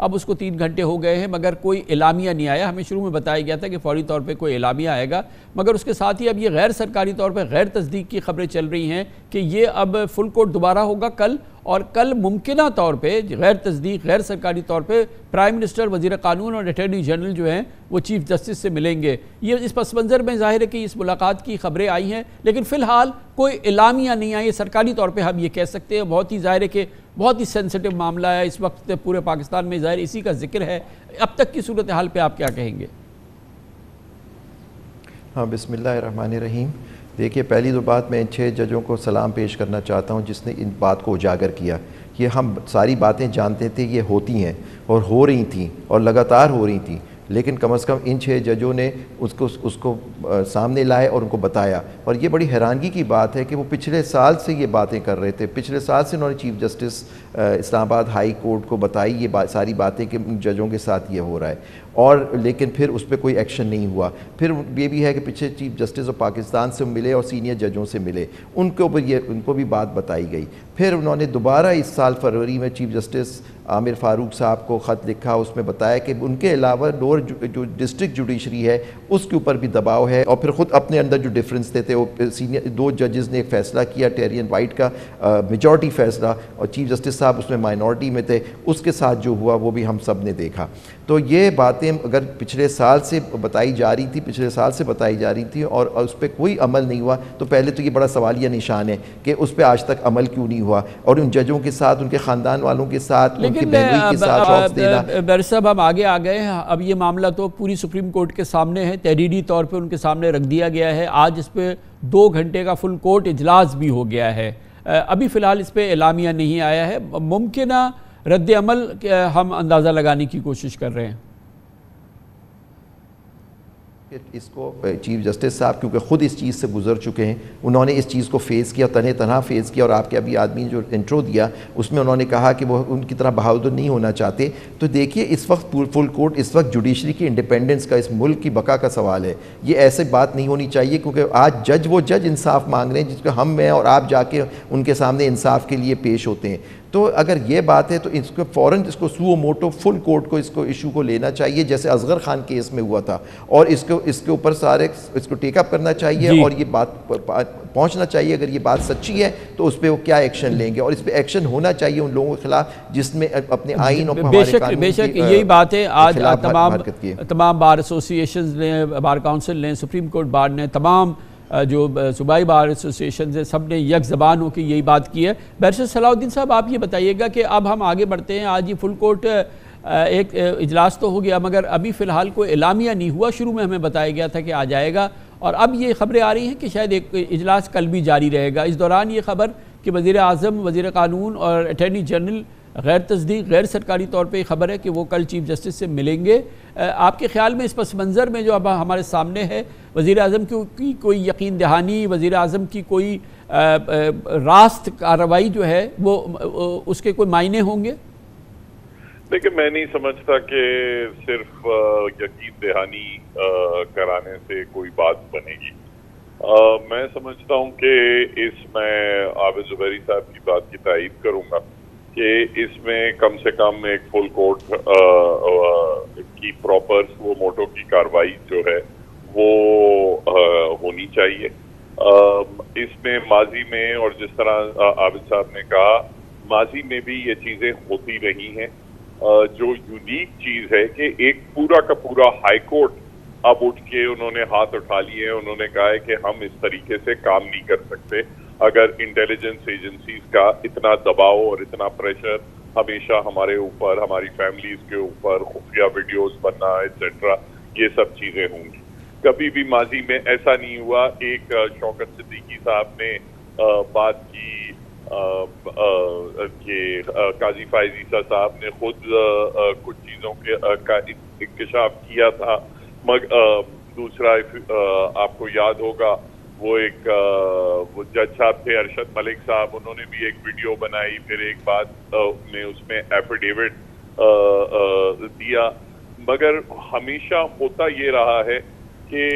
اب اس کو 3 گھنٹے ہو گئے ہیں مگر کوئی اعلامیہ نہیں آیا. ہمیں شروع میں بتایا گیا تھا کہ فوری طور پہ کوئی اعلامیہ آئے گا, مگر اس کے ساتھ ہی اب یہ غیر سرکاری طور پہ غیر تصدیق کی خبریں چل رہی ہیں کہ یہ اب فل کورٹ دوبارہ ہوگا کل, اور کل ممکنہ طور پہ غیر تصدیق غیر سرکاری طور پہ پرائم منسٹر, وزیر قانون اور اٹارنی جنرل جو ہیں وہ چیف جسٹس سے ملیں گے. یہ اس پس منظر میں ظاہر ہے کہ اس ملاقات کی خبریں آئی ہیں, لیکن فی الحال کوئی اعلامیہ نہیں آئی. سرکاری طور پہ ہم یہ کہہ سکتے ہیں بہت ہی ظاہر ہے کہ بہت ہی سینسٹیو معاملہ ہے اس وقت پورے پاکستان میں, ظاہر اسی کا ذکر ہے. اب تک کی صورتحال پہ آپ کیا کہیں گے؟ ہاں, بسم اللہ الرحمن الرحیم. دیکھیے, پہلی تو بات میں ان 6 ججوں کو سلام پیش کرنا چاہتا ہوں جس نے ان بات کو اجاگر کیا. یہ ہم ساری باتیں جانتے تھے یہ ہوتی ہیں اور ہو رہی تھیں اور لگاتار ہو رہی تھیں, لیکن کم از کم ان 6 ججوں نے اس کو سامنے لائے اور ان کو بتایا. اور یہ بڑی حیرانگی کی بات ہے کہ وہ پچھلے سال سے یہ باتیں کر رہے تھے. پچھلے سال سے انہوں نے چیف جسٹس اسلام آباد ہائی کورٹ کو بتائی یہ ساری باتیں کہ ان ججوں کے ساتھ یہ ہو رہا ہے, اور لیکن پھر اس پہ کوئی ایکشن نہیں ہوا. پھر یہ بھی ہے کہ پچھلے چیف جسٹس آف پاکستان سے ملے اور سینئر ججوں سے ملے, ان کو بھی بات بتائی گئی. پھر انہوں نے دوبارہ اس سال فروری میں چیف جسٹس عامر فاروق صاحب کو خط لکھا, اس میں بتایا کہ ان کے علاوہ لوور جو ڈسٹرکٹ جوڈیشری ہے اس کے اوپر بھی دباؤ ہے, اور پھر خود اپنے اندر جو ڈفرینس تھے وہ سینئر 2 ججز نے ایک فیصلہ کیا, ٹیرین وائٹ کا میجورٹی فیصلہ, اور چیف جسٹس صاحب اس میں مائنورٹی میں تھے. اس کے ساتھ جو ہوا وہ بھی ہم سب نے دیکھا. تو یہ باتیں اگر پچھلے سال سے بتائی جا رہی تھی اور اس پہ کوئی عمل نہیں ہوا, تو پہلے تو یہ بڑا سوالیہ نشان ہے کہ اس پہ آج تک عمل کیوں نہیں ہوا, اور ان ججوں کے ساتھ, ان کے خاندان والوں کے ساتھ, ان کے بہنوئی کے ساتھ شوق دینا. بیر صاحب, ہم آگے آ گئے ہیں. اب یہ معاملہ تو پوری سپریم کورٹ کے سامنے ہے, تحریری طور پہ ان کے سامنے رکھ دیا گیا ہے. آج اس پہ 2 گھنٹے کا فل کورٹ اجلاس بھی ہو گیا ہے. ابھی فی الحال اس پہ اعلامیہ نہیں آیا ہے. ممکنہ رد عمل ہم اندازہ لگانے کی کوشش کر رہے ہیں. اس کو چیف جسٹس صاحب کیونکہ خود اس چیز سے گزر چکے ہیں, انہوں نے اس چیز کو فیس کیا, تنہا فیس کیا, اور آپ کے ابھی آدمی جو انٹرو دیا اس میں انہوں نے کہا کہ وہ ان کی طرح بہادر نہیں ہونا چاہتے. تو دیکھیے, اس وقت فل کورٹ, اس وقت جوڈیشری کی انڈیپینڈنس کا, اس ملک کی بقا کا سوال ہے. یہ ایسے بات نہیں ہونی چاہیے, کیونکہ آج وہ جج انصاف مانگ رہے ہیں جس کو ہم میں اور آپ جا کے ان کے سامنے انصاف کے لیے پیش ہوتے ہیں. تو اگر یہ بات ہے تو اس کو فوراً اس کو سو موٹو فل کورٹ کو اس ایشو کو لینا چاہیے, جیسے اصغر خان کیس میں ہوا تھا, اور اس کے اوپر سارے اس کو ٹیک اپ کرنا چاہیے, اور یہ بات پہنچنا چاہیے. اگر یہ بات سچی ہے تو اس پہ وہ کیا ایکشن لیں گے, اور اس پہ ایکشن ہونا چاہیے ان لوگوں کے خلاف جس میں اپنے آئین اور ہمارے قانون بے شک یہی بات ہے. آج تمام بار ایسوسیشنز نے, بار کاؤنسل نے, سپریم کورٹ بار نے, تمام جو صوبائی بار ایسوسیشنز ہیں, سب نے یک زبان ہو کے یہی بات کی ہے. بیرسٹر صلاح الدین صاحب, آپ یہ بتائیے گا کہ اب ہم آگے بڑھتے ہیں. آج یہ فل کورٹ ایک اجلاس تو ہو گیا, مگر ابھی فی الحال کوئی اعلامیہ نہیں ہوا. شروع میں ہمیں بتایا گیا تھا کہ آ جائے گا, اور اب یہ خبریں آ رہی ہیں کہ شاید ایک اجلاس کل بھی جاری رہے گا. اس دوران یہ خبر کہ وزیر اعظم, وزیر قانون اور اٹارنی جنرل غیر تصدیق غیر سرکاری طور پہ یہ خبر ہے کہ وہ کل چیف جسٹس سے ملیں گے. آپ کے خیال میں اس پس منظر میں جو اب ہمارے سامنے ہے, وزیر اعظم کی کوئی یقین دہانی, وزیر اعظم کی کوئی راست کارروائی جو ہے وہ اس کے کوئی معنی ہوں گے؟ لیکن میں نہیں سمجھتا کہ صرف یقین دہانی کرانے سے کوئی بات بنے گی. میں سمجھتا ہوں کہ اس میں عابد زبیری صاحب کی بات کی تائید کروں گا کہ اس میں کم سے کم ایک فل کورٹ کی پراپر وہ موٹو کی کاروائی جو ہے وہ ہونی چاہیے. اس میں ماضی میں, اور جس طرح عابد صاحب نے کہا, ماضی میں بھی یہ چیزیں ہوتی رہی ہیں. جو یونیک چیز ہے کہ ایک پورا کا پورا ہائی کورٹ اب اٹھ کے انہوں نے ہاتھ اٹھا لیے ہیں. انہوں نے کہا ہے کہ ہم اس طریقے سے کام نہیں کر سکتے اگر انٹیلیجنس ایجنسیز کا اتنا دباؤ اور اتنا پریشر ہمیشہ ہمارے اوپر, ہماری فیملیز کے اوپر, خفیہ ویڈیوز بننا ایٹسٹرا, یہ سب چیزیں ہوں گی. کبھی بھی ماضی میں ایسا نہیں ہوا. ایک شوکت صدیقی صاحب نے بات کی کہ قاضی فائز عیسیٰ صاحب نے خود کچھ چیزوں کا انکشاف کیا تھا. دوسرا آپ کو یاد ہوگا وہ جج صاحب تھے ارشد ملک صاحب, انہوں نے بھی ایک ویڈیو بنائی, پھر ایک بات نے اس میں ایفیڈیوٹ دیا. مگر ہمیشہ ہوتا یہ رہا ہے کہ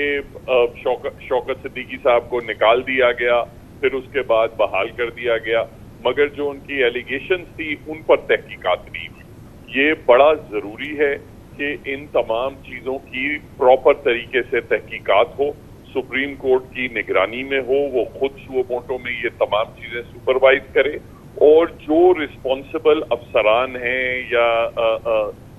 شوکت صدیقی صاحب کو نکال دیا گیا, پھر اس کے بعد بحال کر دیا گیا, مگر جو ان کی ایلیگیشنز تھی ان پر تحقیقات نہیں ہوئی. یہ بڑا ضروری ہے کہ ان تمام چیزوں کی پراپر طریقے سے تحقیقات ہو، سپریم کورٹ کی نگرانی میں ہو، وہ خود سو موٹو میں یہ تمام چیزیں سپروائز کرے، اور جو رسپانسبل افسران ہیں یا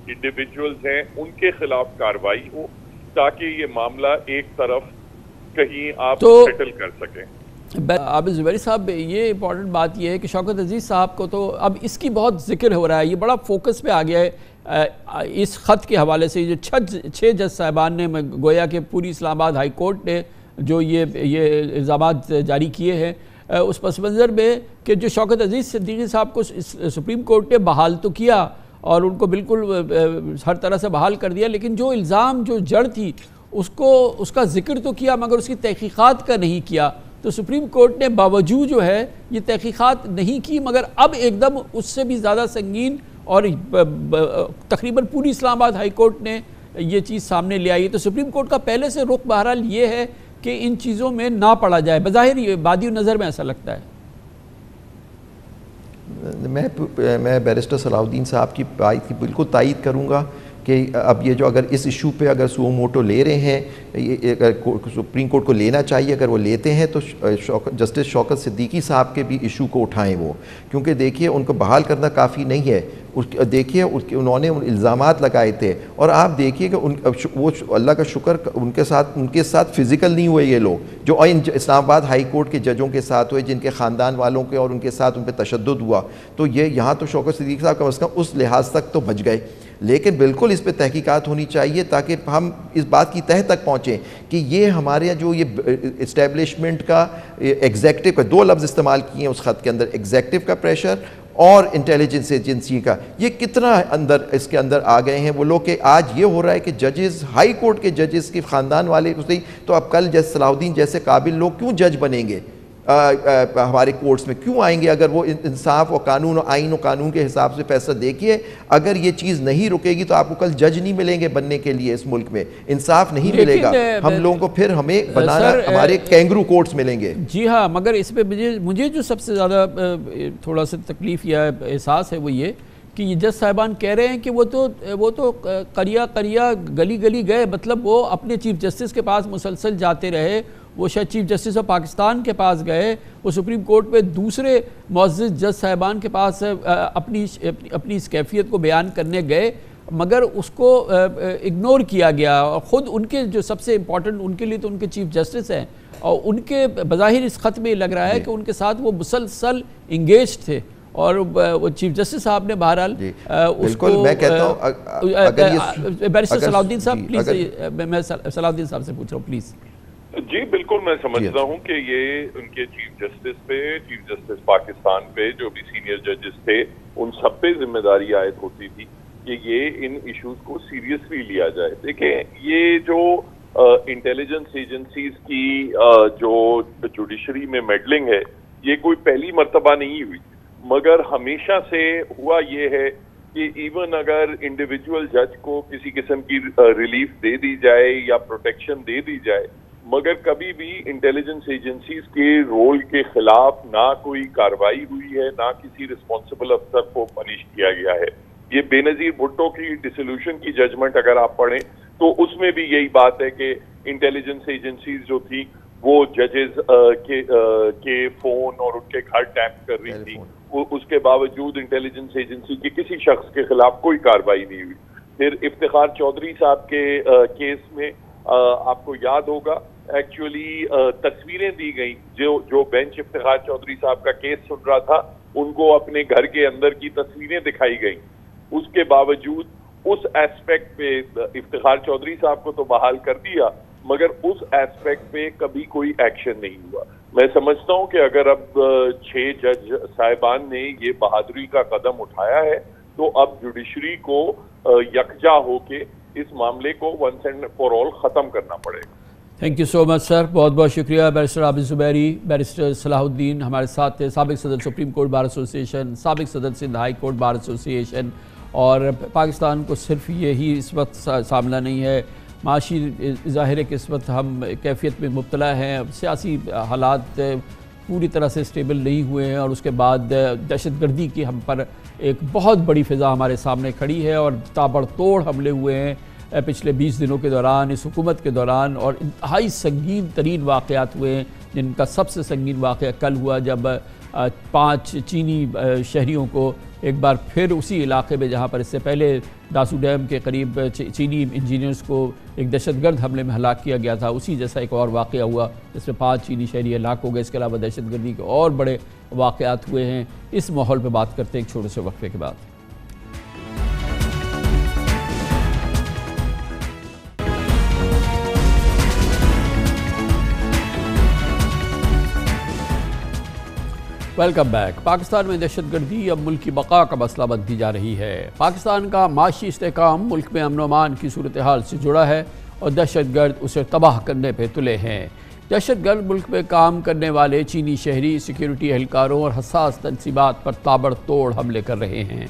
انڈیویجولز ہیں ان کے خلاف کارروائی ہو، تاکہ یہ معاملہ ایک طرف کہیں آپ سیٹل کر سکیں۔ عابد زبیری صاحب، یہ امپورٹنٹ بات یہ ہے کہ شوکت عزیز صاحب کو تو اب اس کی بہت ذکر ہو رہا ہے، یہ بڑا فوکس پہ آ گیا ہے اس خط کے حوالے سے، جو 6 جج صاحبان نے گویا کہ پوری اسلام آباد ہائی کورٹ نے جو یہ الزامات جاری کیے ہیں، اس پس منظر میں کہ جو شوکت عزیز صدیقی صاحب کو سپریم کورٹ نے بحال تو کیا اور ان کو بالکل ہر طرح سے بحال کر دیا، لیکن جو الزام جو جڑ تھی اس کا ذکر تو کیا مگر اس کی تحقیقات کا نہیں کیا۔ تو سپریم کورٹ نے باوجود جو ہے یہ تحقیقات نہیں کی، مگر اب ایک دم اس سے بھی زیادہ سنگین اور تقریباً پوری اسلام آباد ہائی کورٹ نے یہ چیز سامنے لے آئی ہے۔ تو سپریم کورٹ کا پہلے سے رخ بہرحال یہ ہے کہ ان چیزوں میں نہ پڑا جائے، بظاہر یہ بادی نظر میں ایسا لگتا ہے۔ میں بیرسٹر صلاح الدین صاحب کی بات کی بالکل تائید کروں گا کہ اب یہ جو اگر اس ایشو پہ اگر سو موٹو لے رہے ہیں، اگر سپریم کورٹ کو لینا چاہیے، اگر وہ لیتے ہیں تو جسٹس شوکت صدیقی صاحب کے بھی ایشو کو اٹھائیں وہ، کیونکہ دیکھیے ان کو بحال کرنا کافی نہیں ہے۔ دیکھیے انہوں نے الزامات لگائے تھے، اور آپ دیکھیے کہ وہ اللہ کا شکر ان کے ساتھ فزیکل نہیں ہوئے یہ لوگ جو اسلام آباد ہائی کورٹ کے ججوں کے ساتھ ہوئے، جن کے خاندان والوں کے اور ان کے ساتھ ان پہ تشدد ہوا، تو یہ یہاں تو شوکت صدیقی صاحب کم از کم اس لحاظ تک تو بچ گئے، لیکن بالکل اس پہ تحقیقات ہونی چاہیے تاکہ ہم اس بات کی تہہ تک پہنچیں کہ یہ ہمارے جو یہ اسٹیبلشمنٹ کا ایگزیکٹو کا 2 لفظ استعمال کیے ہیں اس خط کے اندر، ایگزیکٹو کا پریشر اور انٹیلیجنس ایجنسی کا، یہ کتنا اس کے اندر آ گئے ہیں وہ لوگ کہ آج یہ ہو رہا ہے کہ ججز، ہائی کورٹ کے ججز کے خاندان والے تو اب کل جج صلاح الدین جیسے قابل لوگ کیوں جج بنیں گے ہمارے کورٹس میں، کیوں آئیں گے اگر وہ انصاف و قانون و آئین و قانون کے حساب سے فیصلہ؟ دیکھیے اگر یہ چیز نہیں رکے گی تو آپ کو کل جج نہیں ملیں گے بننے کے لیے، اس ملک میں انصاف نہیں ملے گا، ہم لوگوں کو پھر ہمیں بنانا ہمارے کینگرو کورٹس ملیں گے۔ جی ہاں، مگر اس پہ مجھے جو سب سے زیادہ تھوڑا سا تکلیف یا احساس ہے وہ یہ کہ یہ جج صاحبان کہہ رہے ہیں کہ وہ تو قریہ گلی گلی گئے، مطلب وہ اپنے چیف جسٹس کے پاس مسلسل جاتے رہے، وہ شاید چیف جسٹس آف پاکستان کے پاس گئے، وہ سپریم کورٹ میں دوسرے معزز جج صاحبان کے پاس اپنی اس کیفیت کو بیان کرنے گئے، مگر اس کو اگنور کیا گیا، اور خود ان کے جو سب سے امپورٹنٹ ان کے لیے تو ان کے چیف جسٹس ہیں، اور ان کے بظاہر اس خط میں لگ رہا ہے کہ ان کے ساتھ وہ مسلسل انگیج تھے، اور وہ چیف جسٹس صاحب نے بہرحال اس کو، میں کہتا ہوں بیرسٹر صلاح الدین صاحب پلیز، میں صلاح الدین صاحب سے پوچھ رہا ہوں پلیز۔ جی بالکل، میں سمجھتا ہوں کہ یہ ان کے چیف جسٹس پہ، چیف جسٹس پاکستان پہ، جو بھی سینئر ججز تھے، ان سب پہ ذمہ داری عائد ہوتی تھی کہ یہ ان ایشوز کو سیریسلی لیا جائے۔ دیکھیں، یہ جو انٹیلیجنس ایجنسیز کی جو جوڈیشری میں میڈلنگ ہے، یہ کوئی پہلی مرتبہ نہیں ہوئی، مگر ہمیشہ سے ہوا یہ ہے کہ ایون اگر انڈیویجول جج کو کسی قسم کی ریلیف دے دی جائے یا پروٹیکشن دے دی جائے، مگر کبھی بھی انٹیلیجنس ایجنسیز کے رول کے خلاف نہ کوئی کارروائی ہوئی ہے، نہ کسی رسپانسبل افسر کو پنش کیا گیا ہے۔ یہ بے نظیر بھٹو کی ڈسولوشن کی ججمنٹ اگر آپ پڑھیں تو اس میں بھی یہی بات ہے کہ انٹیلیجنس ایجنسیز جو تھی وہ ججز کے فون اور ان کے گھر ٹیپ کر رہی تھی، اس کے باوجود انٹیلیجنس ایجنسی کے کسی شخص کے خلاف کوئی کارروائی نہیں ہوئی۔ پھر افتخار چودھری صاحب کے کیس میں آپ کو یاد ہوگا ایکچولی تصویریں دی گئیں، جو بینچ افتخار چودھری صاحب کا کیس سن رہا تھا ان کو اپنے گھر کے اندر کی تصویریں دکھائی گئیں، اس کے باوجود اس ایسپیکٹ پہ افتخار چودھری صاحب کو تو بحال کر دیا، مگر اس ایسپیکٹ پہ کبھی کوئی ایکشن نہیں ہوا۔ میں سمجھتا ہوں کہ اگر اب 6 جج صاحبان نے یہ بہادری کا قدم اٹھایا ہے تو اب جوڈیشری کو یکجا ہو کے اس معاملے کو ونس اینڈ فار آل ختم کرنا پڑے گا۔ تھینک یو سو مچ سر، بہت بہت شکریہ۔ بیرسٹر عابد زبیری، بیرسٹر صلاح الدین ہمارے ساتھ تھے، سابق صدر سپریم کورٹ بار ایسوسی ایشن، سابق صدر سندھ ہائی کورٹ بار ایسوسی ایشن، اور پاکستان کو صرف یہی اس وقت سامنا نہیں ہے، معاشی ظاہر ہے کہ اس وقت ہم کیفیت میں مبتلا ہیں، سیاسی حالات پوری طرح سے اسٹیبل نہیں ہوئے ہیں، اور اس کے بعد دہشت گردی کی ہم پر ایک بہت بڑی فضا ہمارے سامنے کھڑی ہے اور تابڑ توڑ حملے ہوئے ہیں پچھلے 20 دنوں کے دوران اس حکومت کے دوران، اور انتہائی سنگین ترین واقعات ہوئے ہیں، جن کا سب سے سنگین واقعہ کل ہوا جب 5 چینی شہریوں کو ایک بار پھر اسی علاقے میں جہاں پر اس سے پہلے داسو ڈیم کے قریب چینی انجینئرز کو ایک دہشت گرد حملے میں ہلاک کیا گیا تھا، اسی جیسا ایک اور واقعہ ہوا جس میں 5 چینی شہری ہلاک ہو گئے۔ اس کے علاوہ دہشت گردی کے اور بڑے واقعات ہوئے ہیں۔ اس ماحول پہ بات کرتے ہیں ایک چھوٹے سے وقفے کے بعد۔ Welcome back. پاکستان میں دہشت گردی اب ملک کی بقا کا مسئلہ بنتی جا رہی ہے۔ پاکستان کا معاشی استحکام ملک میں امن و امان کی صورتحال سے جڑا ہے اور دہشت گرد اسے تباہ کرنے پہ تلے ہیں۔ دہشت گرد ملک میں کام کرنے والے چینی شہری، سیکیورٹی اہلکاروں اور حساس تنصیبات پر تابڑ توڑ حملے کر رہے ہیں۔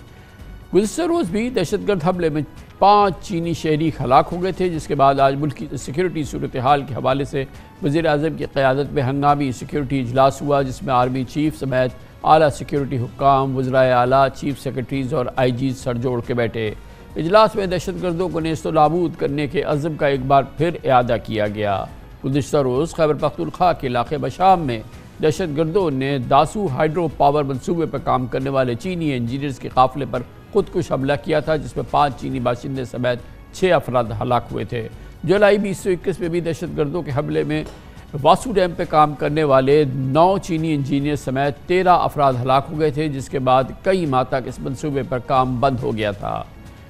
گزشتہ روز بھی دہشت گرد حملے میں 5 چینی شہری ہلاک ہو گئے تھے، جس کے بعد آج ملک کی سیکیورٹی صورتحال کے حوالے سے وزیر اعظم کی قیادت میں ہنگامی سیکیورٹی اجلاس ہوا، جس میں آرمی چیف سمیت اعلیٰ سیکیورٹی حکام، وزرائے اعلیٰ، چیف سیکریٹریز اور آئی جیز سر جوڑ کے بیٹھے۔ اجلاس میں دہشت گردوں کو نیست و نابود کرنے کے عزم کا ایک بار پھر اعادہ کیا گیا۔ گزشتہ روز خیبر پختونخوا کے علاقے بشام میں دہشت گردوں نے داسو ہائیڈرو پاور منصوبے پر کام کرنے والے چینی انجینئرز کے قافلے پر خودکش حملہ کیا تھا، جس میں 5 چینی باشندے سمیت 6 افراد ہلاک ہوئے تھے۔ جولائی 2021 میں بھی دہشت گردوں کے حملے میں واسو ڈیم پہ کام کرنے والے 9 چینی انجینئر سمیت 13 افراد ہلاک ہو گئے تھے، جس کے بعد کئی ماہ تک اس منصوبے پر کام بند ہو گیا تھا۔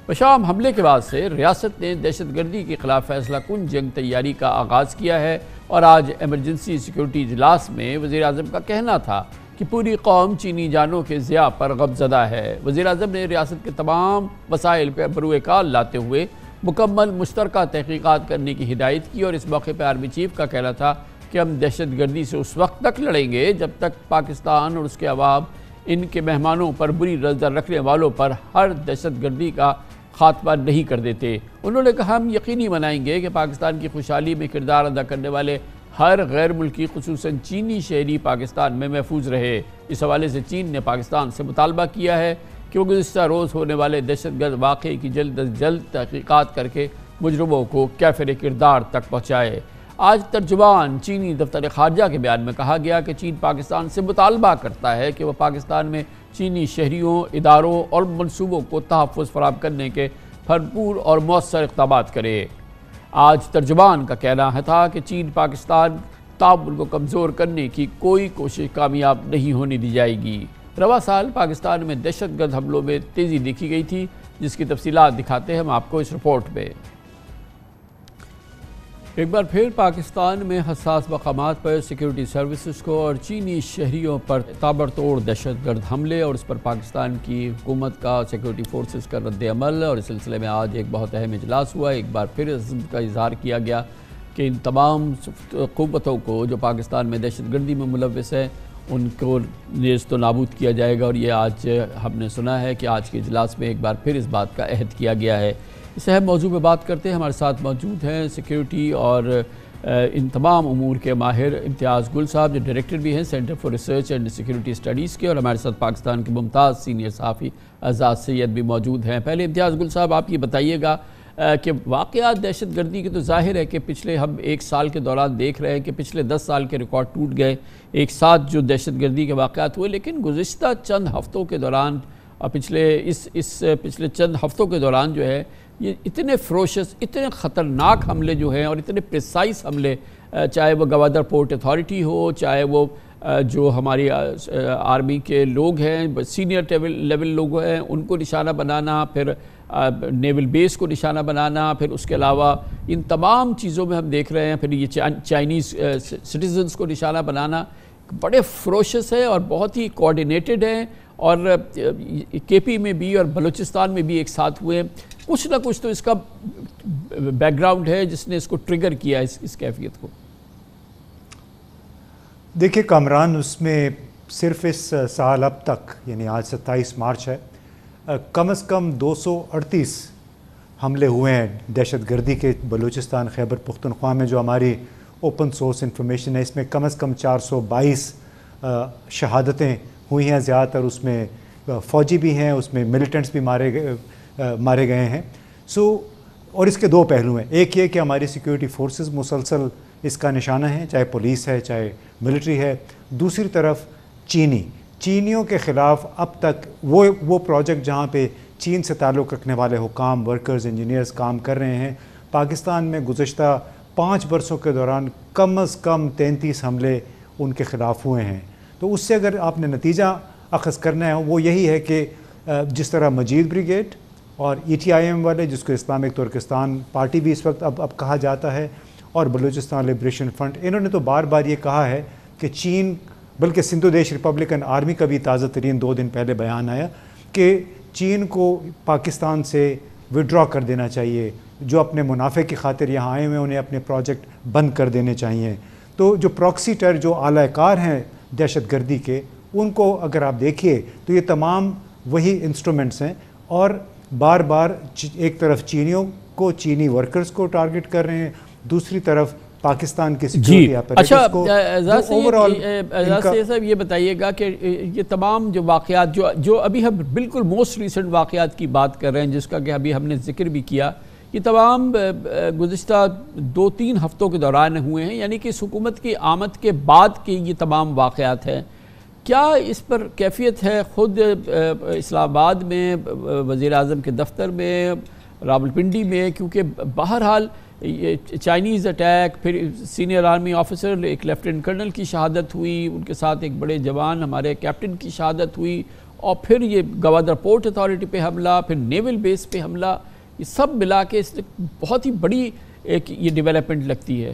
بشام حملے کے بعد سے ریاست نے دہشت گردی کے خلاف فیصلہ کن جنگ تیاری کا آغاز کیا ہے، اور آج ایمرجنسی سیکیورٹی اجلاس میں وزیر اعظم کا کہنا تھا کہ پوری قوم چینی جانوں کے ضیاع پر غمزدہ ہے۔ وزیر اعظم نے ریاست کے تمام وسائل پہ بروئے کار لاتے ہوئے مکمل مشترکہ تحقیقات کرنے کی ہدایت کی، اور اس موقع پہ آرمی چیف کا کہنا تھا کہ ہم دہشت گردی سے اس وقت تک لڑیں گے جب تک پاکستان اور اس کے عوام ان کے مہمانوں پر بری نظر رکھنے والوں پر ہر دہشت گردی کا خاتمہ نہیں کر دیتے۔ انہوں نے کہا ہم یقینی بنائیں گے کہ پاکستان کی خوشحالی میں کردار ادا کرنے والے ہر غیر ملکی خصوصاً چینی شہری پاکستان میں محفوظ رہے۔ اس حوالے سے چین نے پاکستان سے مطالبہ کیا ہے کہ وہ گزشتہ روز ہونے والے دہشت گرد واقعے کی جلد از جلد تحقیقات کر کے مجرموں کو کیفر کردار تک پہنچائے۔ آج ترجمان چینی دفتر خارجہ کے بیان میں کہا گیا کہ چین پاکستان سے مطالبہ کرتا ہے کہ وہ پاکستان میں چینی شہریوں، اداروں اور منصوبوں کو تحفظ فراہم کرنے کے بھرپور اور مؤثر اقدامات کرے۔ آج ترجمان کا کہنا تھا کہ چین پاکستان تعاون کو کمزور کرنے کی کوئی کوشش کامیاب نہیں ہونے دی جائے گی۔ رواں سال پاکستان میں دہشت گرد حملوں میں تیزی دیکھی گئی تھی، جس کی تفصیلات دکھاتے ہیں ہم آپ کو اس رپورٹ میں۔ ایک بار پھر پاکستان میں حساس مقامات پر سیکیورٹی سروسز کو اور چینی شہریوں پر تابڑ توڑ دہشت گرد حملے اور اس پر پاکستان کی حکومت کا سیکیورٹی فورسز کا رد عمل، اور اس سلسلے میں آج ایک بہت اہم اجلاس ہوا۔ ایک بار پھر عزم کا اظہار کیا گیا کہ ان تمام قوتوں کو جو پاکستان میں دہشت گردی میں ملوث ہیں ان کو نیست و نابود کیا جائے گا، اور یہ آج ہم نے سنا ہے کہ آج کے اجلاس میں ایک بار پھر اس بات کا عہد کیا گیا ہے۔ اس اہم موضوع پہ بات کرتے ہیں، ہمارے ساتھ موجود ہیں سیکیورٹی اور ان تمام امور کے ماہر امتیاز گل صاحب، جو ڈائریکٹر بھی ہیں centre for research and security studies کے، اور ہمارے ساتھ پاکستان کے ممتاز سینئر صحافی اعزاز سید بھی موجود ہیں۔ پہلے امتیاز گل صاحب آپ یہ بتائیے گا کہ واقعات دہشت گردی کے تو ظاہر ہے کہ پچھلے ہم 1 سال کے دوران دیکھ رہے ہیں کہ پچھلے 10 سال کے ریکارڈ ٹوٹ گئے ایک ساتھ جو دہشت گردی کے واقعات ہوئے، لیکن گزشتہ چند ہفتوں کے دوران پچھلے چند ہفتوں کے دوران جو ہے یہ اتنے فروشس، اتنے خطرناک حملے جو ہیں اور اتنے پریسائز حملے، چاہے وہ گوادر پورٹ اتھارٹی ہو، چاہے وہ جو ہماری آرمی کے لوگ ہیں، سینئر لیول لوگ ہیں، ان کو نشانہ بنانا، پھر نیول بیس کو نشانہ بنانا، پھر اس کے علاوہ ان تمام چیزوں میں ہم دیکھ رہے ہیں، پھر یہ چائنیز سٹیزنز کو نشانہ بنانا بڑے فروشس ہے اور بہت ہی کوارڈینیٹڈ ہیں، اور کے پی میں بھی اور بلوچستان میں بھی ایک ساتھ ہوئے ہیں۔ کچھ نہ کچھ تو اس کا بیک گراؤنڈ ہے جس نے اس کو ٹریگر کیا اس کیفیت کو۔ دیکھیں کامران، اس میں صرف اس سال اب تک، یعنی آج 27 مارچ ہے، کم از کم 238 حملے ہوئے ہیں دہشت گردی کے بلوچستان خیبر پختونخوا میں۔ جو ہماری اوپن سورس انفارمیشن ہے، اس میں کم از کم 422 شہادتیں ہوئی ہیں زیادہ تر اس میں فوجی بھی ہیں, اس میں ملیٹنٹس بھی مارے گئے ہیں. اور اس کے دو پہلو ہیں. ایک یہ کہ ہماری سیکیورٹی فورسز مسلسل اس کا نشانہ ہیں, چاہے پولیس ہے چاہے ملٹری ہے. دوسری طرف چینیوں کے خلاف اب تک وہ پروجیکٹ جہاں پہ چین سے تعلق رکھنے والے حکام, ورکرز, انجینئرز کام کر رہے ہیں, پاکستان میں گزشتہ 5 برسوں کے دوران کم از کم 33 حملے ان کے خلاف ہوئے ہیں. تو اس سے اگر آپ نے نتیجہ اخذ کرنا ہے وہ یہی ہے کہ جس طرح مجید بریگیڈ اور ETIM والے, جس کو اسلامک ترکستان پارٹی بھی اس وقت اب کہا جاتا ہے, اور بلوچستان لبریشن فرنٹ, انہوں نے تو بار بار یہ کہا ہے کہ چین, بلکہ سندھو دیش ریپبلکن آرمی کا بھی تازہ ترین 2 دن پہلے بیان آیا کہ چین کو پاکستان سے وڈرا کر دینا چاہیے, جو اپنے منافع کی خاطر یہاں آئے ہوئے انہیں اپنے پروجیکٹ بند کر دینے چاہیے. تو جو پراکسی ٹر جو اعلی کار ہیں دہشت گردی کے, ان کو اگر آپ دیکھیے تو یہ تمام وہی انسٹرومنٹس ہیں, اور بار بار ایک طرف چینیوں کو, چینی ورکرز کو ٹارگٹ کر رہے ہیں, دوسری طرف پاکستان کی سیکیورٹی اچھا صاحب یہ بتائیے گا کہ یہ تمام جو واقعات جو ابھی ہم بالکل موسٹ ریسنٹ واقعات کی بات کر رہے ہیں, جس کا کہ ابھی ہم نے ذکر بھی کیا, یہ تمام گزشتہ 2-3 ہفتوں کے دوران ہوئے ہیں, یعنی کہ اس حکومت کی آمد کے بعد کے یہ تمام واقعات ہیں. کیا اس پر کیفیت ہے خود اسلام آباد میں, وزیر اعظم کے دفتر میں, راولپنڈی میں, کیونکہ بہرحال چائنیز اٹیک, پھر سینئر آرمی آفیسر ایک لیفٹیننٹ کرنل کی شہادت ہوئی, ان کے ساتھ ایک بڑے جوان ہمارے کیپٹن کی شہادت ہوئی, اور پھر یہ گوادر پورٹ اتھارٹی پہ حملہ, پھر نیول بیس پہ حملہ, یہ سب ملا کے اس بہت ہی بڑی ایک یہ ڈیولپمنٹ لگتی ہے.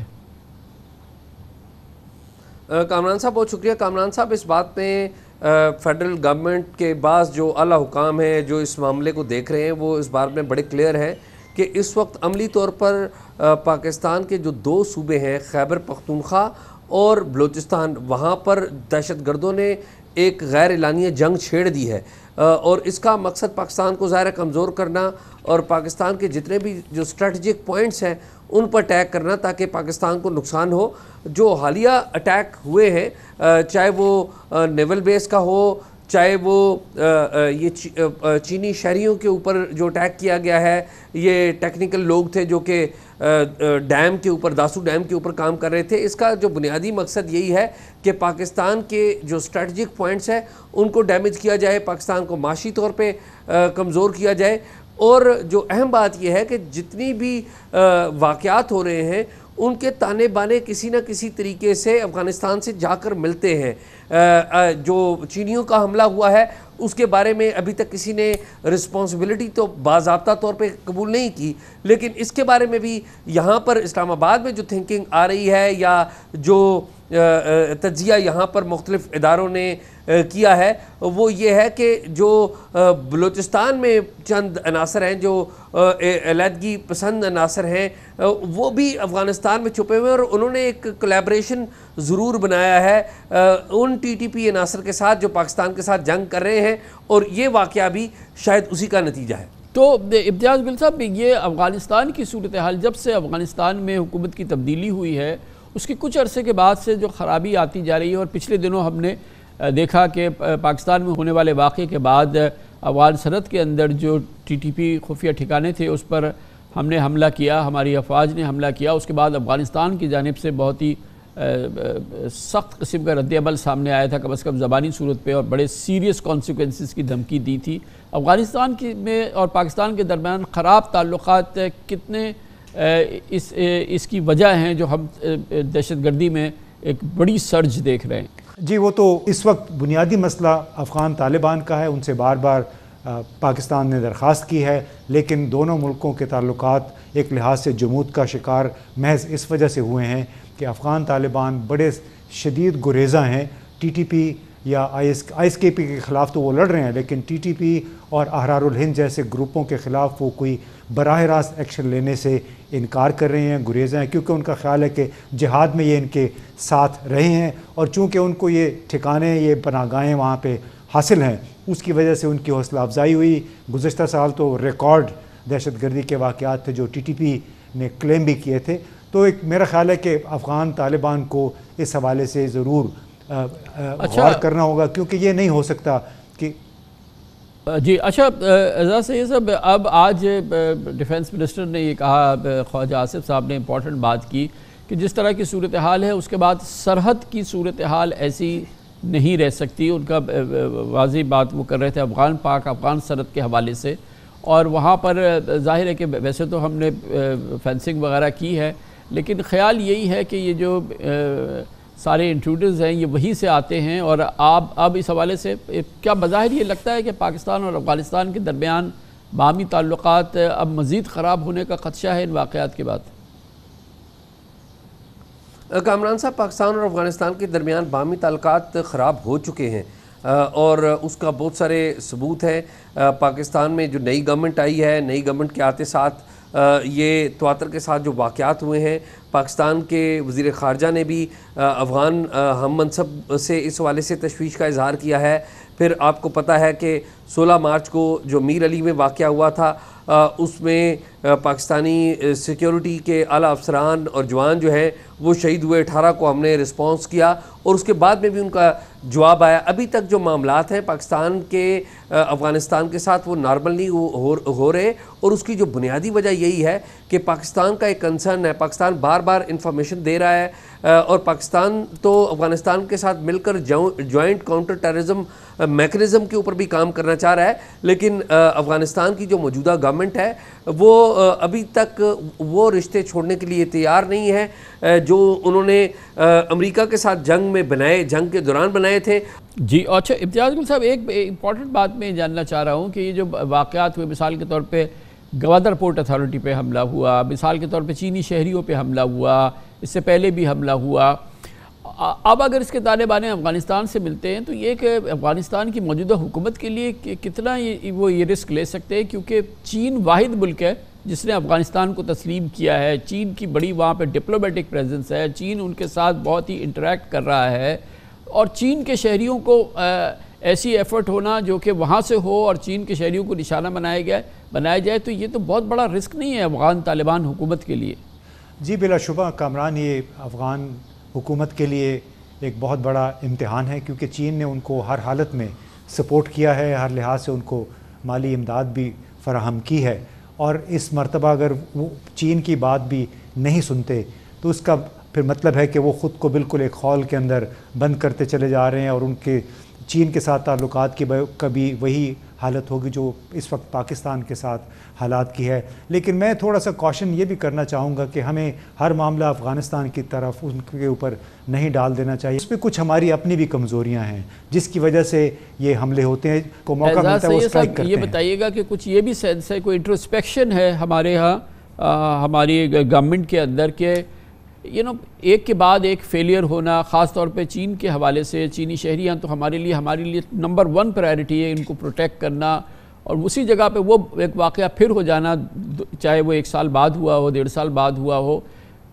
کامران صاحب بہت شکریہ. کامران صاحب, اس بات میں فیڈرل گورنمنٹ کے بعض جو اعلیٰ حکام ہیں جو اس معاملے کو دیکھ رہے ہیں, وہ اس بات میں بڑے کلیئر ہیں کہ اس وقت عملی طور پر پاکستان کے جو 2 صوبے ہیں, خیبر پختونخوا اور بلوچستان, وہاں پر دہشت گردوں نے ایک غیر اعلانیہ جنگ چھیڑ دی ہے, اور اس کا مقصد پاکستان کو ظاہر کمزور کرنا اور پاکستان کے جتنے بھی جو اسٹریٹجک پوائنٹس ہیں ان پر اٹیک کرنا, تاکہ پاکستان کو نقصان ہو. جو حالیہ اٹیک ہوئے ہیں, چاہے وہ نیول بیس کا ہو, چاہے وہ یہ چینی شہریوں کے اوپر جو اٹیک کیا گیا ہے, یہ ٹیکنیکل لوگ تھے جو کہ ڈیم کے اوپر, داسو ڈیم کے اوپر کام کر رہے تھے. اس کا جو بنیادی مقصد یہی ہے کہ پاکستان کے جو اسٹریٹجک پوائنٹس ہیں ان کو ڈیمیج کیا جائے, پاکستان کو معاشی طور پہ کمزور کیا جائے. اور جو اہم بات یہ ہے کہ جتنی بھی واقعات ہو رہے ہیں ان کے تانے بانے کسی نہ کسی طریقے سے افغانستان سے جا کر ملتے ہیں. جو چینیوں کا حملہ ہوا ہے اس کے بارے میں ابھی تک کسی نے رسپانسبلٹی تو باضابطہ طور پہ قبول نہیں کی, لیکن اس کے بارے میں بھی یہاں پر اسلام آباد میں جو تھنکنگ آ رہی ہے یا جو تجزیہ یہاں پر مختلف اداروں نے کیا ہے وہ یہ ہے کہ جو بلوچستان میں چند عناصر ہیں جو علیحدگی پسند عناصر ہیں وہ بھی افغانستان میں چھپے ہوئے ہیں, اور انہوں نے ایک کولیبریشن ضرور بنایا ہے ان TTP عناصر کے ساتھ جو پاکستان کے ساتھ جنگ کر رہے ہیں, اور یہ واقعہ بھی شاید اسی کا نتیجہ ہے. تو امتیاز گل صاحب, یہ افغانستان کی صورتحال جب سے افغانستان میں حکومت کی تبدیلی ہوئی ہے اس کے کچھ عرصے کے بعد سے جو خرابی آتی جا رہی ہے, اور پچھلے دنوں ہم نے دیکھا کہ پاکستان میں ہونے والے واقعے کے بعد افغان سرحد کے اندر جو TTP خفیہ ٹھکانے تھے اس پر ہم نے حملہ کیا, ہماری افواج نے حملہ کیا. اس کے بعد افغانستان کی جانب سے بہت ہی سخت قسم کا رد عمل سامنے آیا تھا, کم از کم زبانی صورت پہ, اور بڑے سیریس کانسیکوینسز کی دھمکی دی تھی. افغانستان میں اور پاکستان کے درمیان خراب تعلقات کتنے اس کی وجہ ہیں جو ہم دہشت گردی میں ایک بڑی سرج دیکھ رہے ہیں؟ جی, وہ تو اس وقت بنیادی مسئلہ افغان طالبان کا ہے, ان سے بار بار پاکستان نے درخواست کی ہے, لیکن دونوں ملکوں کے تعلقات ایک لحاظ سے جمود کا شکار محض اس وجہ سے ہوئے ہیں کہ افغان طالبان بڑے شدید گریزاں ہیں. TTP یا ISKP کے خلاف تو وہ لڑ رہے ہیں, لیکن TTP اور احرار الہند جیسے گروپوں کے خلاف وہ کوئی براہ راست ایکشن لینے سے انکار کر رہے ہیں, گریزاں ہیں, کیونکہ ان کا خیال ہے کہ جہاد میں یہ ان کے ساتھ رہے ہیں, اور چونکہ ان کو یہ ٹھکانے, یہ پناہ گاہیں وہاں پہ حاصل ہیں, اس کی وجہ سے ان کی حوصلہ افزائی ہوئی. گزشتہ سال تو ریکارڈ دہشت گردی کے واقعات تھے جو TTP نے کلیم بھی کیے تھے. تو ایک میرا خیال ہے کہ افغان طالبان کو اس حوالے سے ضرور غور کرنا ہوگا، کیونکہ یہ نہیں ہو سکتا کہ جی اچھا اعزاز سید صاحب، اب آج ڈیفنس منسٹر نے یہ کہا، خواجہ آصف صاحب نے امپورٹنٹ بات کی کہ جس طرح کی صورتحال ہے اس کے بعد سرحد کی صورتحال ایسی نہیں رہ سکتی. ان کا واضح بات وہ کر رہے تھے افغان پاک افغان سرحد کے حوالے سے، اور وہاں پر ظاہر ہے کہ ویسے تو ہم نے فینسنگ وغیرہ کی ہے، لیکن خیال یہی ہے کہ یہ جو سارے انٹروڈرز ہیں یہ وہیں سے آتے ہیں، اور اب اس حوالے سے کیا بظاہر یہ لگتا ہے کہ پاکستان اور افغانستان کے درمیان باہمی تعلقات اب مزید خراب ہونے کا خدشہ ہے ان واقعات کے بعد؟ کامران صاحب، پاکستان اور افغانستان کے درمیان باہمی تعلقات خراب ہو چکے ہیں، اور اس کا بہت سارے ثبوت ہیں. پاکستان میں جو نئی گورنمنٹ آئی ہے، نئی گورنمنٹ کے آتے ساتھ یہ تواتر کے ساتھ جو واقعات ہوئے ہیں، پاکستان کے وزیر خارجہ نے بھی افغان ہم منصب سے اس حوالے سے تشویش کا اظہار کیا ہے. پھر آپ کو پتہ ہے کہ 16 مارچ کو جو میر علی میں واقعہ ہوا تھا، اس میں پاکستانی سیکیورٹی کے اعلیٰ افسران اور جوان جو ہیں وہ شہید ہوئے. 18 کو ہم نے رسپانس کیا اور اس کے بعد میں بھی ان کا جواب آیا. ابھی تک جو معاملات ہیں پاکستان کے افغانستان کے ساتھ وہ نارمل نہیں ہو رہے، اور اس کی جو بنیادی وجہ یہی ہے کہ پاکستان کا ایک کنسرن ہے. پاکستان بار بار انفارمیشن دے رہا ہے، اور پاکستان تو افغانستان کے ساتھ مل کر جوائنٹ کاؤنٹر ٹیررزم میکنزم کے اوپر بھی کام کرنا چاہ رہا ہے، لیکن افغانستان کی جو موجودہ گورنمنٹ ہے وہ ابھی تک وہ رشتے چھوڑنے کے لیے تیار نہیں ہے جو انہوں نے امریکہ کے ساتھ جنگ کے دوران بنائے تھے. جی اچھا امتیاز گل صاحب، ایک امپورٹنٹ بات میں جاننا چاہ رہا ہوں کہ یہ جو واقعات ہوئے، مثال کے طور پہ گوادر پورٹ اتھارٹی پہ حملہ ہوا، مثال کے طور پہ چینی شہریوں پہ حملہ ہوا، اس سے پہلے بھی حملہ ہوا. اب اگر اس کے دانے بانے افغانستان سے ملتے ہیں تو یہ کہ افغانستان کی موجودہ حکومت کے لیے کتنا وہ یہ رسک لے سکتے ہیں، کیونکہ چین واحد ملک ہے جس نے افغانستان کو تسلیم کیا ہے. چین کی بڑی وہاں پہ ڈپلومیٹک پریزنس ہے، چین ان کے ساتھ بہت ہی انٹریکٹ کر رہا ہے، اور چین کے شہریوں کو ایسی ایفرٹ ہونا جو کہ وہاں سے ہو اور چین کے شہریوں کو نشانہ بنایا جائے تو یہ تو بہت بڑا رسک نہیں ہے افغان طالبان حکومت کے لیے؟ جی بلا شبہ کامران، یہ افغان حکومت کے لیے ایک بہت بڑا امتحان ہے، کیونکہ چین نے ان کو ہر حالت میں سپورٹ کیا ہے، ہر لحاظ سے ان کو مالی امداد بھی فراہم کی ہے، اور اس مرتبہ اگر وہ چین کی بات بھی نہیں سنتے تو اس کا پھر مطلب ہے کہ وہ خود کو بالکل ایک خول کے اندر بند کرتے چلے جا رہے ہیں، اور ان کے چین کے ساتھ تعلقات کی کبھی وہی حالت ہوگی جو اس وقت پاکستان کے ساتھ حالات کی ہے. لیکن میں تھوڑا سا کوشن یہ بھی کرنا چاہوں گا کہ ہمیں ہر معاملہ افغانستان کی طرف ان کے اوپر نہیں ڈال دینا چاہیے. اس میں کچھ ہماری اپنی بھی کمزوریاں ہیں جس کی وجہ سے یہ حملے ہوتے ہیں، کو موقع ملتا ہے وہ اسٹرائک کرتے ہیں. یہ بتائیے گا کہ کچھ یہ بھی سینس ہے، کوئی انٹروسپیکشن ہے ہمارے ہاں ہماری گورنمنٹ کے اندر کہ ایک کے بعد ایک فیلئر ہونا، خاص طور پہ چین کے حوالے سے؟ چینی شہریاں تو ہمارے لیے نمبر 1 پرائرٹی ہے، ان کو پروٹیکٹ کرنا، اور اسی جگہ پہ وہ ایک واقعہ پھر ہو جانا، چاہے وہ 1 سال بعد ہوا ہو، 1.5 سال بعد ہوا ہو.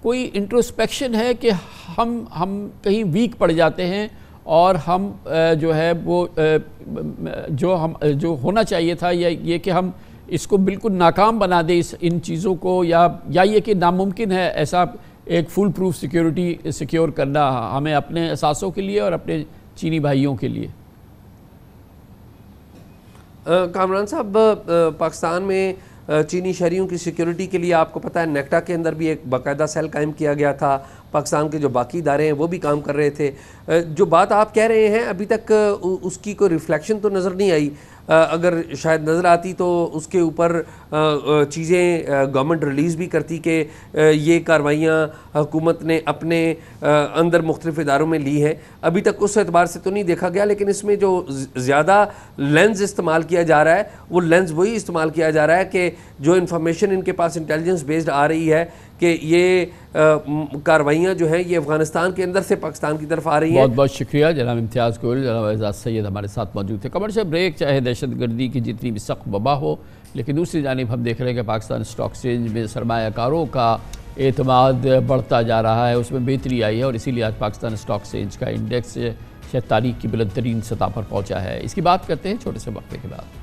کوئی انٹروسپیکشن ہے کہ ہم کہیں ویک پڑ جاتے ہیں، اور ہم جو ہے وہ جو ہونا چاہیے تھا یہ کہ ہم اس کو بالکل ناکام بنا دیں ان چیزوں کو، یا یہ کہ ناممکن ہے ایسا ایک فل پروف سیکیورٹی سیکیور کرنا ہمیں اپنے اثاثوں کے لیے اور اپنے چینی بھائیوں کے لیے؟ کامران صاحب، پاکستان میں چینی شہریوں کی سیکیورٹی کے لیے آپ کو پتہ ہے نیکٹا کے اندر بھی ایک باقاعدہ سیل قائم کیا گیا تھا. پاکستان کے جو باقی ادارے ہیں وہ بھی کام کر رہے تھے. جو بات آپ کہہ رہے ہیں ابھی تک اس کی کوئی ریفلیکشن تو نظر نہیں آئی. اگر شاید نظر آتی تو اس کے اوپر چیزیں گورنمنٹ ریلیز بھی کرتی کہ یہ کارروائیاں حکومت نے اپنے اندر مختلف اداروں میں لی ہیں. ابھی تک اس اعتبار سے تو نہیں دیکھا گیا، لیکن اس میں جو زیادہ لینز استعمال کیا جا رہا ہے وہ لینز وہی استعمال کیا جا رہا ہے کہ جو انفارمیشن ان کے پاس انٹیلیجنس بیسڈ آ رہی ہے کہ یہ کارروائیاں جو ہیں یہ افغانستان کے اندر سے پاکستان کی طرف آ رہی ہیں. بہت بہت شکریہ جناب امتیاز گل، جناب اعزاز سید ہمارے ساتھ موجود تھے. Commercial break. چاہے دہشت گردی کی جتنی بھی سخت وبا ہو، لیکن دوسری جانب ہم دیکھ رہے ہیں کہ پاکستان اسٹاک ایکسچینج میں سرمایہ کاروں کا اعتماد بڑھتا جا رہا ہے، اس میں بہتری آئی ہے، اور اسی لیے آج پاکستان اسٹاک ایکسچینج کا انڈیکس شاید تاریخ کی بلند ترین سطح پر پہنچا ہے. اس کی بات کرتے ہیں چھوٹے سے وقفے کے بعد.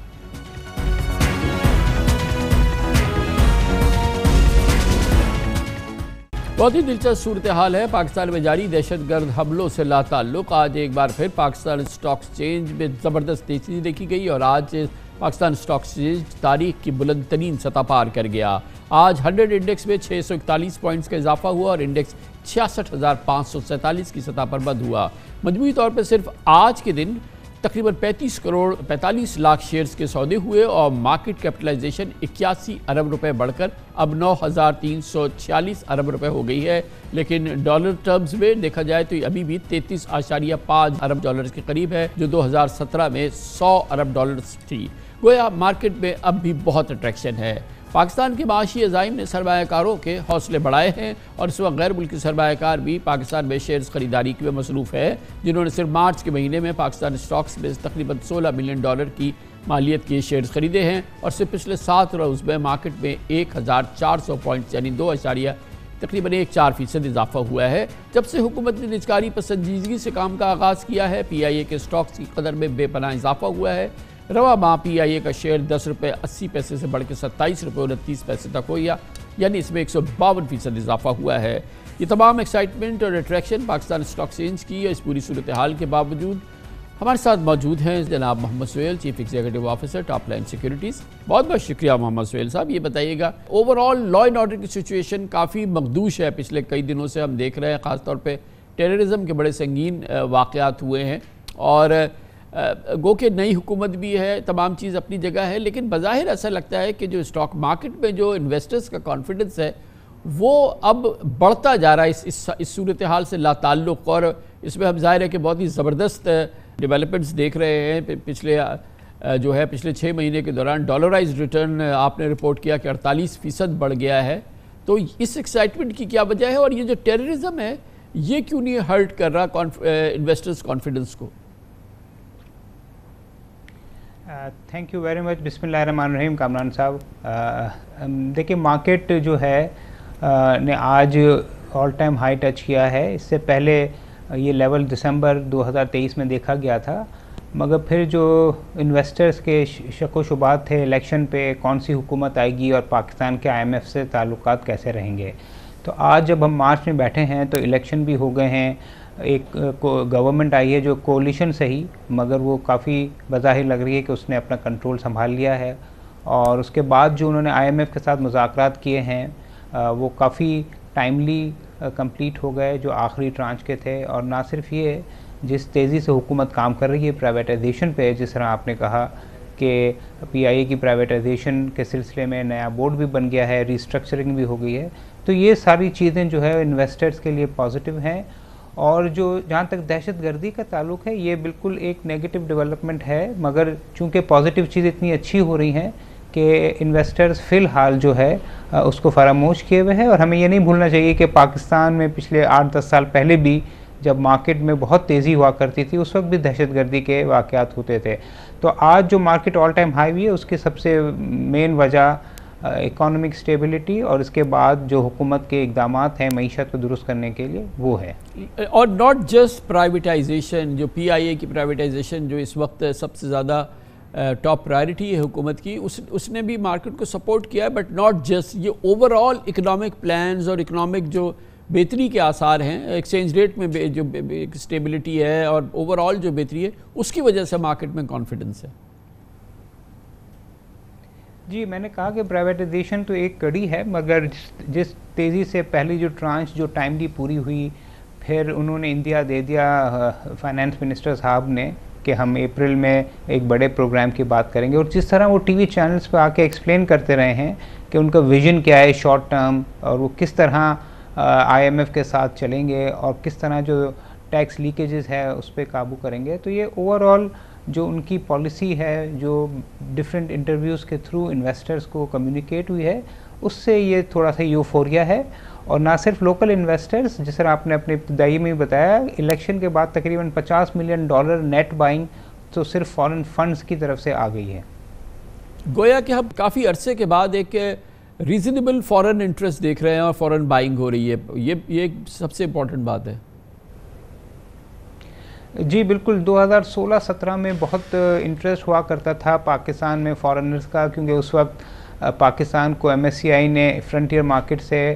بہت ہی دلچسپ صورتحال ہے پاکستان میں جاری دہشت گرد حملوں سے لا تعلق. آج ایک بار پھر پاکستان اسٹاک ایکسچینج میں زبردست تیزی دیکھی گئی اور آج پاکستان اسٹاک ایکسچینج تاریخ کی بلند ترین سطح پار کر گیا. آج 100 انڈیکس میں 641 پوائنٹس کا اضافہ ہوا اور انڈیکس 66,547 کی سطح پر بند ہوا. مجموعی طور پر صرف آج کے دن تقریباً 45 لاکھ شیئرز کے سودے ہوئے اور مارکیٹ کیپٹلائزیشن 81 ارب روپے بڑھ کر اب 9,346 ارب روپے ہو گئی ہے. لیکن ڈالر ٹرمز میں دیکھا جائے تو ابھی بھی 33.5 ارب ڈالرز کے قریب ہے جو 2017 میں 100 ارب ڈالرز تھی. گویا مارکیٹ میں اب بھی بہت اٹریکشن ہے. پاکستان کے معاشی عزائم نے سرمایہ کاروں کے حوصلے بڑھائے ہیں اور اس وقت غیر ملکی سرمایہ کار بھی پاکستان میں شیئرز خریداری میں مصروف ہے جنہوں نے صرف مارچ کے مہینے میں پاکستان اسٹاکس میں تقریباً $16 ملین کی مالیت کے شیئرز خریدے ہیں اور صرف پچھلے 7 روز میں مارکیٹ میں 1,400 پوائنٹس یعنی تقریباً 1.4% اضافہ ہوا ہے. جب سے حکومت نے نجکاری پر سنجیدگی سے کام کا آغاز کیا ہے PIA کے اسٹاکس کی قدر میں بے پناہ اضافہ ہوا ہے. رواں ماہ PIA کا شیئر 10 روپے 80 پیسے سے بڑھ کے 27 روپے 29 پیسے تک ہو گیا یعنی اس میں 152% اضافہ ہوا ہے. یہ تمام ایکسائٹمنٹ اور اٹریکشن پاکستان اسٹاک ایکسچینج کی اس پوری صورتحال کے باوجود ہمارے ساتھ موجود ہیں جناب Muhammad Sohail chief executive officer top line securities. بہت بہت شکریہ محمد سہیل صاحب. یہ بتائیے گا اوورآل لا اینڈ آرڈر کی سچویشن کافی مخدوش ہے. پچھلے کئی دنوں سے ہم دیکھ رہے ہیں خاص طور پہ ٹیررزم کے بڑے سنگین واقعات ہوئے ہیں اور گو کہ نئی حکومت بھی ہے, تمام چیز اپنی جگہ ہے, لیکن بظاہر ایسا لگتا ہے کہ جو اسٹاک مارکیٹ میں جو انویسٹرز کا کانفیڈنس ہے وہ اب بڑھتا جا رہا ہے اس صورتحال سے لا تعلق. اور اس میں ہم ظاہر ہے کہ بہت ہی زبردست ڈیولپمنٹس دیکھ رہے ہیں. پچھلے 6 مہینے کے دوران ڈالرائز ریٹرن آپ نے رپورٹ کیا کہ 48% بڑھ گیا ہے. تو اس ایکسائٹمنٹ کی کیا وجہ ہے اور یہ جو ٹیررزم ہے یہ کیوں نہیں ہرٹ کر رہا انویسٹرز کانفیڈنس کو؟ Thank you very much. بسم اللہ الرحمن الرحیم. کامران صاحب, دیکھیں مارکیٹ جو ہے نے آج آل ٹائم ہائی ٹچ کیا ہے. اس سے پہلے یہ لیول دسمبر 2023 میں دیکھا گیا تھا, مگر پھر جو انویسٹرز کے شک و شبہات تھے الیکشن پہ کون سی حکومت آئے گی اور پاکستان کے IMF سے تعلقات کیسے رہیں گے, تو آج جب ہم مارچ میں بیٹھے ہیں تو الیکشن بھی ہو گئے ہیں. ایک گورنمنٹ آئی ہے جو کولیشن سے ہی, مگر وہ کافی بظاہر لگ رہی ہے کہ اس نے اپنا کنٹرول سنبھال لیا ہے. اور اس کے بعد جو انہوں نے IMF کے ساتھ مذاکرات کیے ہیں وہ کافی ٹائملی کمپلیٹ ہو گئے جو آخری ٹرانچ کے تھے. اور نہ صرف یہ, جس تیزی سے حکومت کام کر رہی ہے پرائیویٹائزیشن پہ, جس طرح آپ نے کہا کہ PIA کی پرائیویٹائزیشن کے سلسلے میں نیا بورڈ بھی بن گیا ہے, ریسٹرکچرنگ بھی ہو گئی ہے, تو یہ ساری چیزیں جو ہے انویسٹرز کے لیے پازیٹیو ہیں. اور جو جہاں تک دہشت گردی کا تعلق ہے یہ بالکل ایک نیگیٹو ڈیولپمنٹ ہے, مگر چونکہ پازیٹیو چیز اتنی اچھی ہو رہی ہیں کہ انویسٹرز فی الحال جو ہے اس کو فراموش کیے ہوئے ہیں. اور ہمیں یہ نہیں بھولنا چاہیے کہ پاکستان میں پچھلے 8-10 سال پہلے بھی جب مارکیٹ میں بہت تیزی ہوا کرتی تھی اس وقت بھی دہشت گردی کے واقعات ہوتے تھے. تو آج جو مارکیٹ آل ٹائم ہائی ہوئی ہے اس کی سب سے مین وجہ اکانومک سٹیبلٹی اور اس کے بعد جو حکومت کے اقدامات ہیں معیشت کو درست کرنے کے لیے وہ ہے. اور ناٹ جسٹ پرائیویٹائزیشن, جو PIA کی پرائیویٹائزیشن جو اس وقت سب سے زیادہ ٹاپ پرائرٹی ہے حکومت کی, اس نے بھی مارکیٹ کو سپورٹ کیا ہے, بٹ ناٹ جسٹ, یہ اوورآل اکنامک پلانز اور اکنامک جو بہتری کے آثار ہیں, ایکسچینج ریٹ میں جو سٹیبلٹی ہے اور اوورآل جو بہتری ہے اس کی وجہ سے مارکیٹ میں کانفیڈنس ہے. جی, میں نے کہا کہ پرائیویٹائزیشن تو ایک کڑی ہے, مگر جس تیزی سے پہلی جو ٹرانچ جو ٹائملی پوری ہوئی, پھر انہوں نے انڈیا دے دیا فائنانس منسٹر صاحب نے کہ ہم اپریل میں ایک بڑے پروگرام کی بات کریں گے, اور جس طرح وہ ٹی وی چینلز پہ آ کے ایکسپلین کرتے رہے ہیں کہ ان کا ویژن کیا ہے شارٹ ٹرم, اور وہ کس طرح IMF کے ساتھ چلیں گے اور کس طرح جو ٹیکس لیکیجز ہے اس پہ قابو کریں گے. تو یہ اوورآل جو ان کی پالیسی ہے جو ڈفرینٹ انٹرویوز کے تھرو انویسٹرز کو کمیونیکیٹ ہوئی ہے, اس سے یہ تھوڑا سا یوفوریا ہے. اور نہ صرف لوکل انویسٹرز, جس طرح آپ نے اپنے ابتدائی میں بتایا, الیکشن کے بعد تقریباً $50 ملین نیٹ بائنگ تو صرف فارن فنڈز کی طرف سے آ گئی ہے. گویا کہ ہم کافی عرصے کے بعد ایک ریزنیبل فارن انٹرسٹ دیکھ رہے ہیں اور فارن بائنگ ہو رہی ہے, یہ سب سے امپورٹنٹ بات ہے. جی بالکل, 2016-17 میں بہت انٹرسٹ ہوا کرتا تھا پاکستان میں فارنرز کا, کیونکہ اس وقت پاکستان کو MSCI نے فرنٹیئر مارکیٹ سے